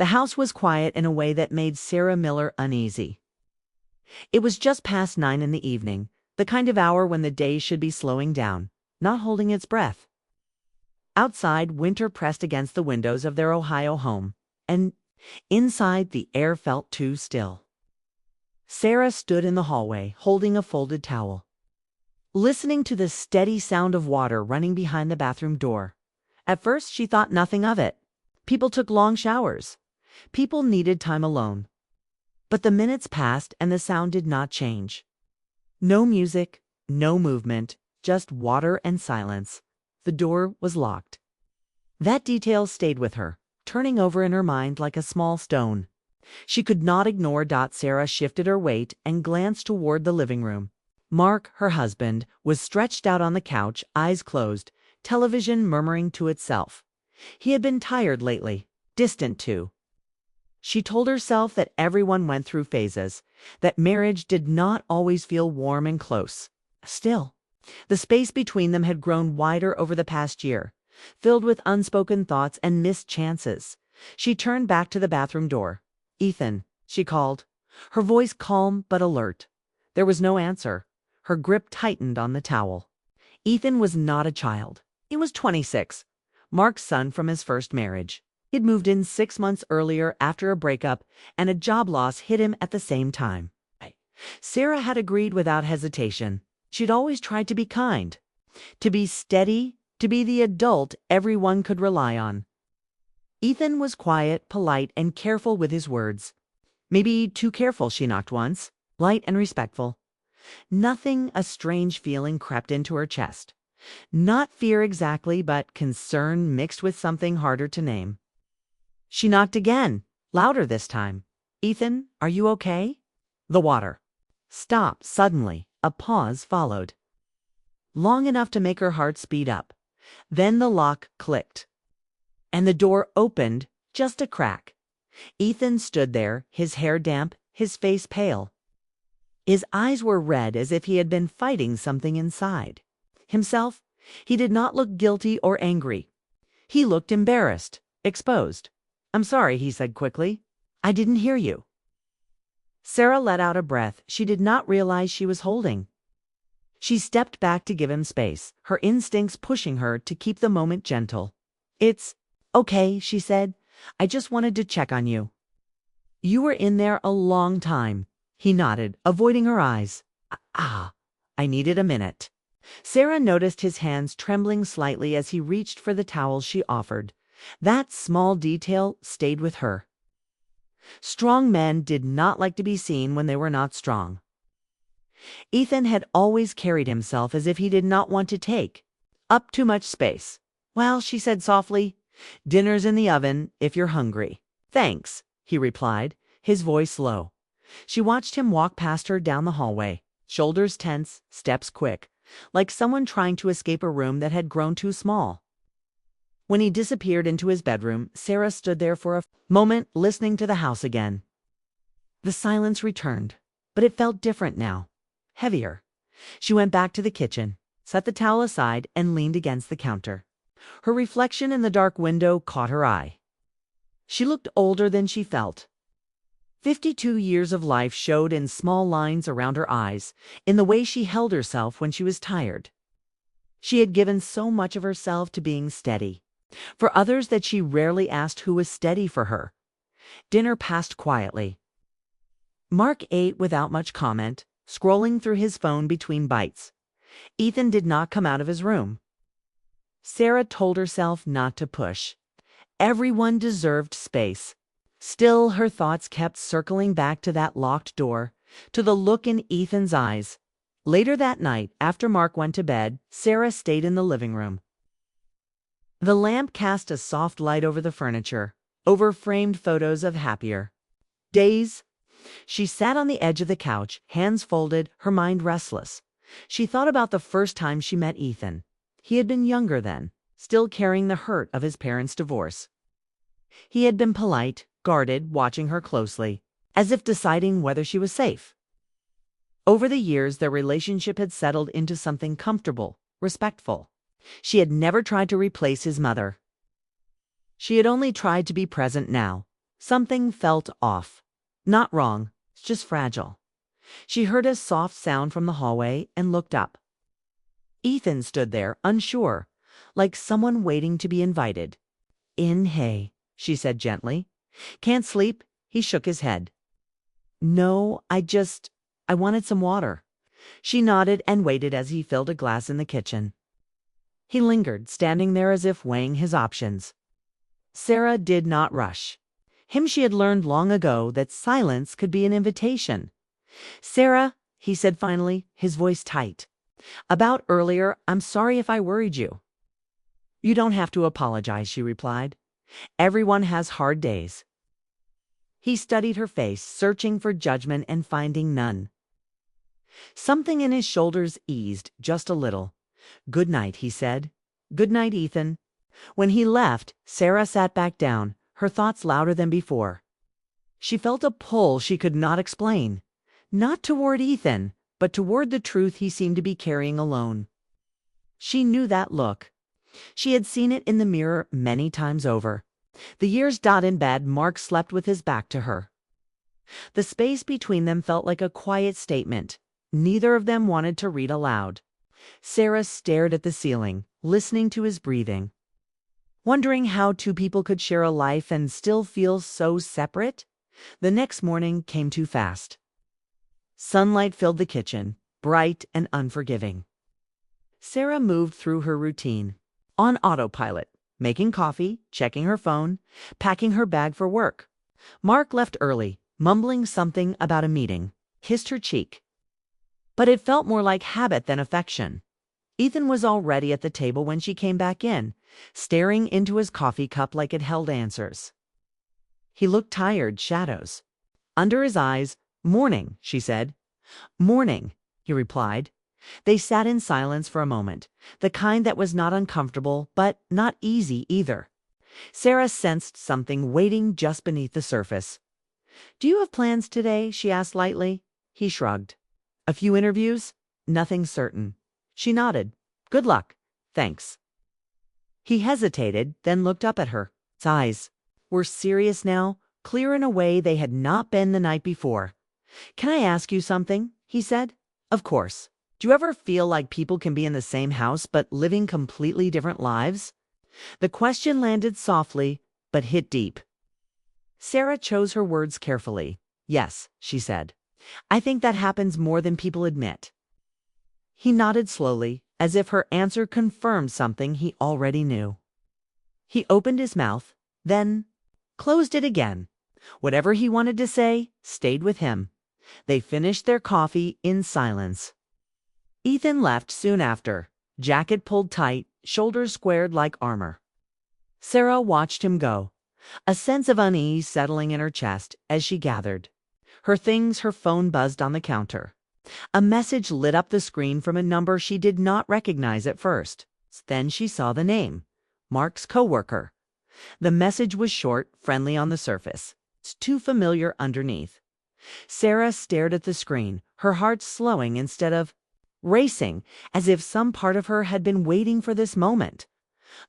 The house was quiet in a way that made Sarah Miller uneasy. It was just past 9 in the evening, the kind of hour when the day should be slowing down, not holding its breath. Outside, winter pressed against the windows of their Ohio home, and inside the air felt too still. Sarah stood in the hallway, holding a folded towel, listening to the steady sound of water running behind the bathroom door. At first, she thought nothing of it. People took long showers. People needed time alone. But the minutes passed and the sound did not change. No music, no movement, just water and silence. The door was locked. That detail stayed with her, turning over in her mind like a small stone. She could not ignore. Sarah shifted her weight and glanced toward the living room. Mark, her husband, was stretched out on the couch, eyes closed, television murmuring to itself. He had been tired lately, distant too. She told herself that everyone went through phases, that marriage did not always feel warm and close. Still, the space between them had grown wider over the past year, filled with unspoken thoughts and missed chances. She turned back to the bathroom door. "Ethan," she called, her voice calm but alert. There was no answer. Her grip tightened on the towel. Ethan was not a child. He was 26, Mark's son from his first marriage. He'd moved in 6 months earlier after a breakup, and a job loss hit him at the same time. Sarah had agreed without hesitation. She'd always tried to be kind, to be steady, to be the adult everyone could rely on. Ethan was quiet, polite, and careful with his words. Maybe too careful, she knocked once, light and respectful. Nothing, a strange feeling crept into her chest. Not fear exactly, but concern mixed with something harder to name. She knocked again, louder this time. "Ethan, are you okay?" The water stopped suddenly. A pause followed, long enough to make her heart speed up. Then the lock clicked, and the door opened just a crack. Ethan stood there, his hair damp, his face pale. His eyes were red as if he had been fighting something inside. Himself, he did not look guilty or angry. He looked embarrassed, exposed. "I'm sorry," he said quickly. "I didn't hear you." Sarah let out a breath she did not realize she was holding. She stepped back to give him space, her instincts pushing her to keep the moment gentle. "It's okay," she said. "I just wanted to check on you." "You were in there a long time." He nodded, avoiding her eyes. I needed a minute." Sarah noticed his hands trembling slightly as he reached for the towel she offered. That small detail stayed with her. Strong men did not like to be seen when they were not strong. Ethan had always carried himself as if he did not want to take up too much space. "Well," she said softly, "dinner's in the oven if you're hungry." "Thanks," he replied, his voice low. She watched him walk past her down the hallway, shoulders tense, steps quick, like someone trying to escape a room that had grown too small. When he disappeared into his bedroom, Sarah stood there for a moment, listening to the house again. The silence returned, but it felt different now, heavier. She went back to the kitchen, set the towel aside, and leaned against the counter. Her reflection in the dark window caught her eye. She looked older than she felt. 52 years of life showed in small lines around her eyes, in the way she held herself when she was tired. She had given so much of herself to being steady for others that she rarely asked who was steady for her. Dinner passed quietly. Mark ate without much comment, scrolling through his phone between bites. Ethan did not come out of his room. Sarah told herself not to push. Everyone deserved space. Still, her thoughts kept circling back to that locked door, to the look in Ethan's eyes. Later that night, after Mark went to bed, Sarah stayed in the living room. The lamp cast a soft light over the furniture, over framed photos of happier days. She sat on the edge of the couch, hands folded, her mind restless. She thought about the first time she met Ethan. He had been younger then, still carrying the hurt of his parents' divorce. He had been polite, guarded, watching her closely, as if deciding whether she was safe. Over the years, their relationship had settled into something comfortable, respectful. She had never tried to replace his mother. She had only tried to be present now, Something felt off. Not wrong, just fragile. She heard a soft sound from the hallway and looked up. Ethan stood there, unsure, like someone waiting to be invited. "In, hey," she said gently. "Can't sleep?" He shook his head. "No, I wanted some water." She nodded and waited as he filled a glass in the kitchen. He lingered, standing there as if weighing his options. Sarah did not rush. She had learned long ago that silence could be an invitation. "Sarah," he said finally, his voice tight. "About earlier, I'm sorry if I worried you." "You don't have to apologize," she replied. "Everyone has hard days." He studied her face, searching for judgment and finding none. Something in his shoulders eased just a little. "Good night," he said. "Good night, Ethan." When he left, Sarah sat back down, her thoughts louder than before. She felt a pull she could not explain. Not toward Ethan, but toward the truth he seemed to be carrying alone. She knew that look. She had seen it in the mirror many times over. The years Dot in bed Mark slept with his back to her. The space between them felt like a quiet statement. Neither of them wanted to read aloud. Sarah stared at the ceiling, listening to his breathing. Wondering how two people could share a life and still feel so separate? The next morning came too fast. Sunlight filled the kitchen, bright and unforgiving. Sarah moved through her routine, on autopilot, making coffee, checking her phone, packing her bag for work. Mark left early, mumbling something about a meeting, kissed her cheek. But it felt more like habit than affection. Ethan was already at the table when she came back in, staring into his coffee cup like it held answers. He looked tired, shadows. Under his eyes, "Morning," she said. "Morning," he replied. They sat in silence for a moment, the kind that was not uncomfortable, but not easy either. Sarah sensed something waiting just beneath the surface. "Do you have plans today?" she asked lightly. He shrugged. "A few interviews? Nothing certain." She nodded. "Good luck. Thanks." He hesitated, then looked up at her. His eyes were serious now, clear in a way they had not been the night before. "Can I ask you something?" he said. "Of course. Do you ever feel like people can be in the same house but living completely different lives?" The question landed softly, but hit deep. Sarah chose her words carefully. "Yes," she said. "I think that happens more than people admit." He nodded slowly, as if her answer confirmed something he already knew. He opened his mouth, then closed it again. Whatever he wanted to say stayed with him. They finished their coffee in silence. Ethan left soon after, jacket pulled tight, shoulders squared like armor. Sarah watched him go, a sense of unease settling in her chest as she gathered. Her things, her phone buzzed on the counter. A message lit up the screen from a number she did not recognize at first. Then she saw the name, Mark's coworker. The message was short, friendly on the surface. It's too familiar underneath. Sarah stared at the screen, her heart slowing instead of racing, as if some part of her had been waiting for this moment.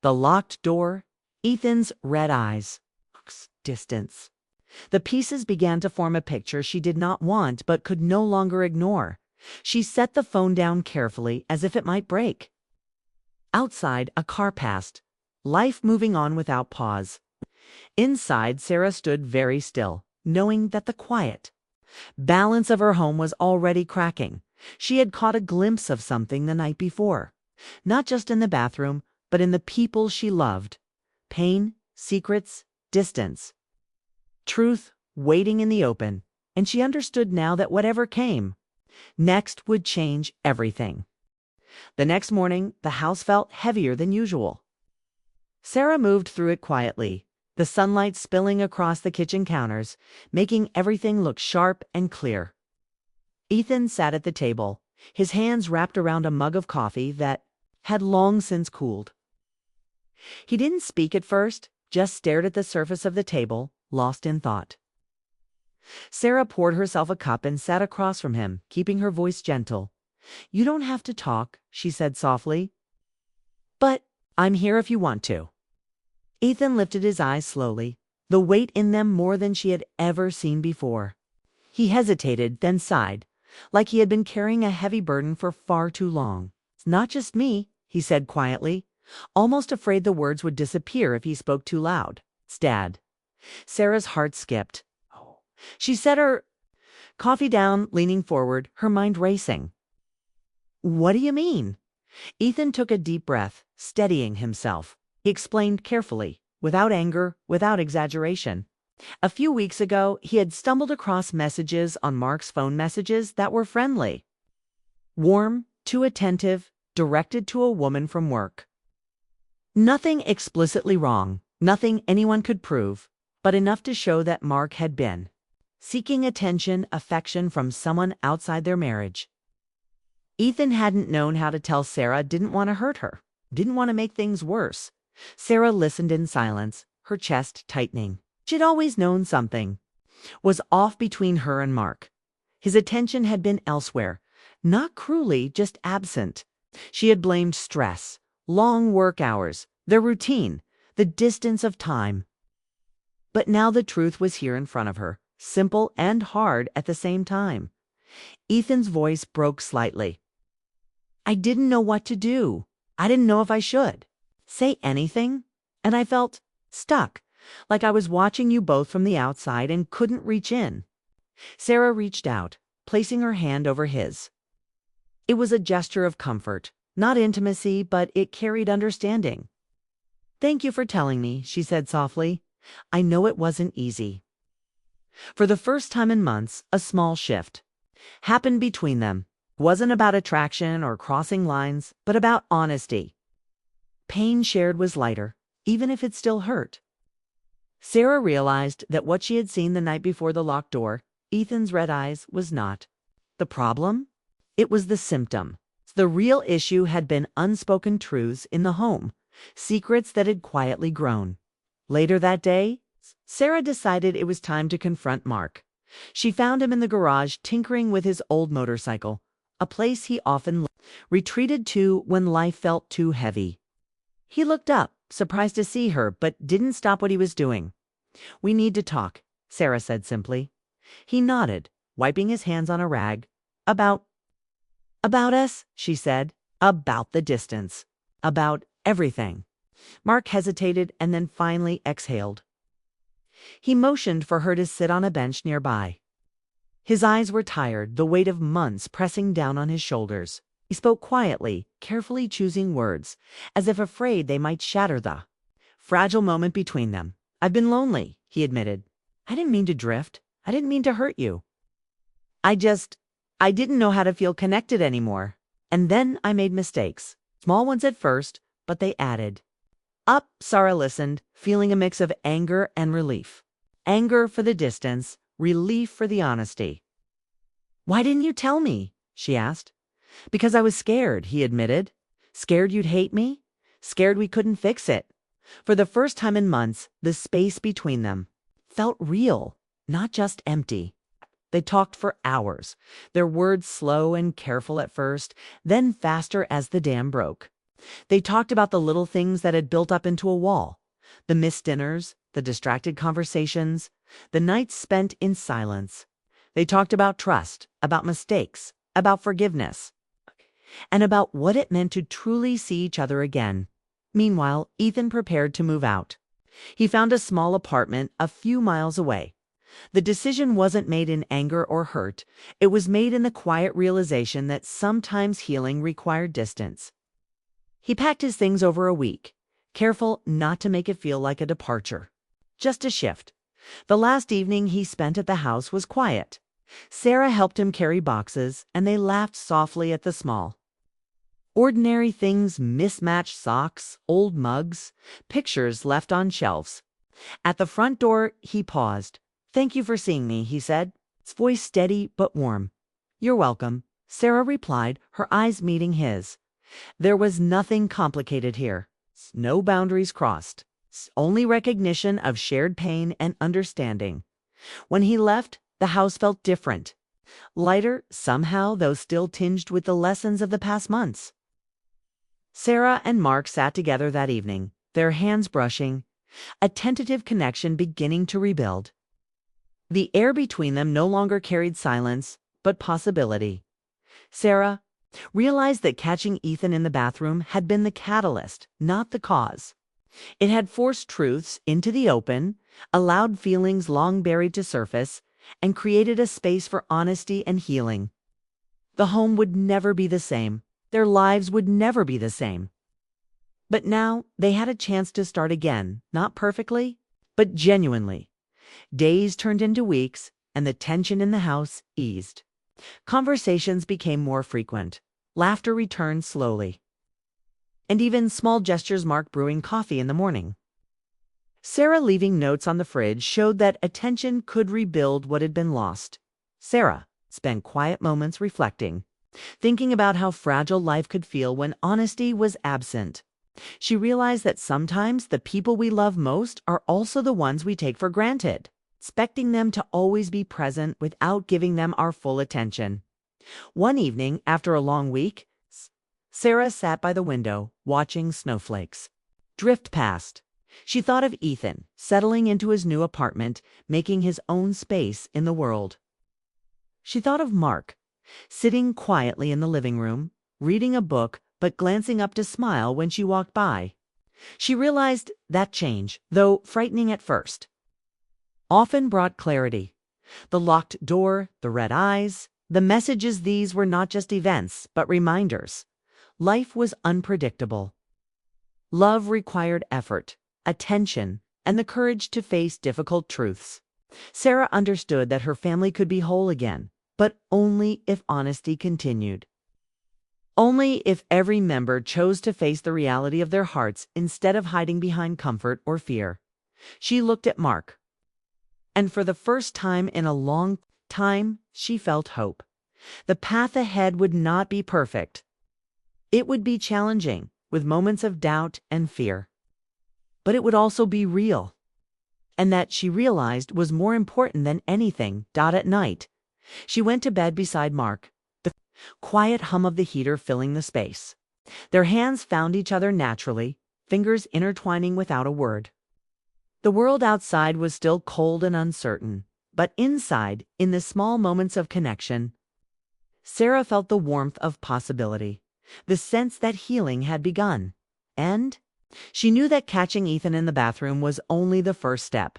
The locked door, Ethan's red eyes, distance. The pieces began to form a picture she did not want but could no longer ignore. She set the phone down carefully as if it might break. Outside, a car passed, life moving on without pause. Inside, Sarah stood very still, knowing that the quiet balance of her home was already cracking. She had caught a glimpse of something the night before, not just in the bathroom, but in the people she loved. Pain, secrets, distance. Truth waiting in the open, and she understood now that whatever came next would change everything. The next morning, the house felt heavier than usual. Sarah moved through it quietly, the sunlight spilling across the kitchen counters, making everything look sharp and clear. Ethan sat at the table, his hands wrapped around a mug of coffee that had long since cooled. He didn't speak at first, just stared at the surface of the table, lost in thought. Sarah poured herself a cup and sat across from him, keeping her voice gentle. "You don't have to talk," she said softly. "But I'm here if you want to." Ethan lifted his eyes slowly. the weight in them more than she had ever seen before. He hesitated, then sighed, like he had been carrying a heavy burden for far too long. "It's not just me," he said quietly, almost afraid the words would disappear if he spoke too loud. "It's Dad." Sarah's heart skipped. She set her coffee down, leaning forward, her mind racing. "What do you mean?" Ethan took a deep breath, steadying himself. He explained carefully, without anger, without exaggeration. A few weeks ago, he had stumbled across messages on Mark's phone messages that were friendly. Warm, too attentive, directed to a woman from work. Nothing explicitly wrong, nothing anyone could prove, but enough to show that Mark had been seeking attention, affection from someone outside their marriage. Ethan hadn't known how to tell Sarah didn't want to hurt her, didn't want to make things worse. Sarah listened in silence, her chest tightening. She'd always known something was off between her and Mark. His attention had been elsewhere, not cruelly, just absent. She had blamed stress, long work hours, their routine, the distance of time. But now the truth was here in front of her, simple and hard at the same time. Ethan's voice broke slightly. "I didn't know what to do. I didn't know if I should say anything, and I felt stuck, like I was watching you both from the outside and couldn't reach in." Sarah reached out, placing her hand over his. It was a gesture of comfort, not intimacy, but it carried understanding. "Thank you for telling me," she said softly. "I know it wasn't easy." For the first time in months, a small shift happened between them. It wasn't about attraction or crossing lines, but about honesty. Pain shared was lighter, even if it still hurt. Sarah realized that what she had seen the night before the locked door, Ethan's red eyes, was not the problem. It was the symptom. The real issue had been unspoken truths in the home, secrets that had quietly grown. Later that day, Sarah decided it was time to confront Mark. She found him in the garage tinkering with his old motorcycle, a place he often retreated to when life felt too heavy. He looked up, surprised to see her, but didn't stop what he was doing. "We need to talk," Sarah said simply. He nodded, wiping his hands on a rag. About us," she said. "About the distance. About everything." Mark hesitated and then finally exhaled. He motioned for her to sit on a bench nearby. His eyes were tired, the weight of months pressing down on his shoulders. He spoke quietly, carefully choosing words, as if afraid they might shatter the fragile moment between them. "I've been lonely," he admitted. "I didn't mean to drift. I didn't mean to hurt you. I didn't know how to feel connected anymore. And then I made mistakes. Small ones at first, but they added up." Sarah listened, feeling a mix of anger and relief. Anger for the distance, relief for the honesty. "Why didn't you tell me?" she asked. "Because I was scared," he admitted. "Scared you'd hate me. Scared we couldn't fix it." For the first time in months, the space between them felt real, not just empty. They talked for hours, their words slow and careful at first, then faster as the dam broke. They talked about the little things that had built up into a wall, the missed dinners, the distracted conversations, the nights spent in silence. They talked about trust, about mistakes, about forgiveness, and about what it meant to truly see each other again. Meanwhile, Ethan prepared to move out. He found a small apartment a few miles away. The decision wasn't made in anger or hurt. It was made in the quiet realization that sometimes healing required distance. He packed his things over a week, careful not to make it feel like a departure, just a shift. The last evening he spent at the house was quiet. Sarah helped him carry boxes, and they laughed softly at the small ordinary things: mismatched socks, old mugs, pictures left on shelves. At the front door, he paused. "Thank you for seeing me," he said, his voice steady but warm. "You're welcome," Sarah replied, her eyes meeting his. There was nothing complicated here. No boundaries crossed. Only recognition of shared pain and understanding. When he left, the house felt different. Lighter, somehow, though still tinged with the lessons of the past months. Sarah and Mark sat together that evening, their hands brushing, a tentative connection beginning to rebuild. The air between them no longer carried silence, but possibility. Sarah realized that catching Ethan in the bathroom had been the catalyst, not the cause. It had forced truths into the open, allowed feelings long buried to surface, and created a space for honesty and healing. The home would never be the same. Their lives would never be the same. But now they had a chance to start again, not perfectly, but genuinely. Days turned into weeks, and the tension in the house eased. Conversations became more frequent. Laughter returned slowly. And even small gestures marked brewing coffee in the morning. Sarah leaving notes on the fridge showed that attention could rebuild what had been lost. Sarah spent quiet moments reflecting, thinking about how fragile life could feel when honesty was absent. She realized that sometimes the people we love most are also the ones we take for granted, expecting them to always be present without giving them our full attention. One evening, after a long week, Sarah sat by the window, watching snowflakes drift past. She thought of Ethan, settling into his new apartment, making his own space in the world. She thought of Mark, sitting quietly in the living room, reading a book, but glancing up to smile when she walked by. She realized that change, though frightening at first, often brought clarity. The locked door, the red eyes, the messages, these were not just events, but reminders. Life was unpredictable. Love required effort, attention, and the courage to face difficult truths. Sarah understood that her family could be whole again, but only if honesty continued. Only if every member chose to face the reality of their hearts instead of hiding behind comfort or fear. She looked at Mark, and for the first time in a long time, she felt hope. The path ahead would not be perfect. It would be challenging, with moments of doubt and fear. But it would also be real. And that, she realized, was more important than anything. At night, she went to bed beside Mark, the quiet hum of the heater filling the space. Their hands found each other naturally, fingers intertwining without a word. The world outside was still cold and uncertain, but inside, in the small moments of connection, Sarah felt the warmth of possibility, the sense that healing had begun. And she knew that catching Ethan in the bathroom was only the first step.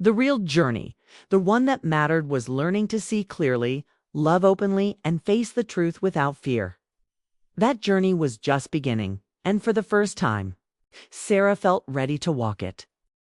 The real journey, the one that mattered, was learning to see clearly, love openly, and face the truth without fear. That journey was just beginning, and for the first time, Sarah felt ready to walk it.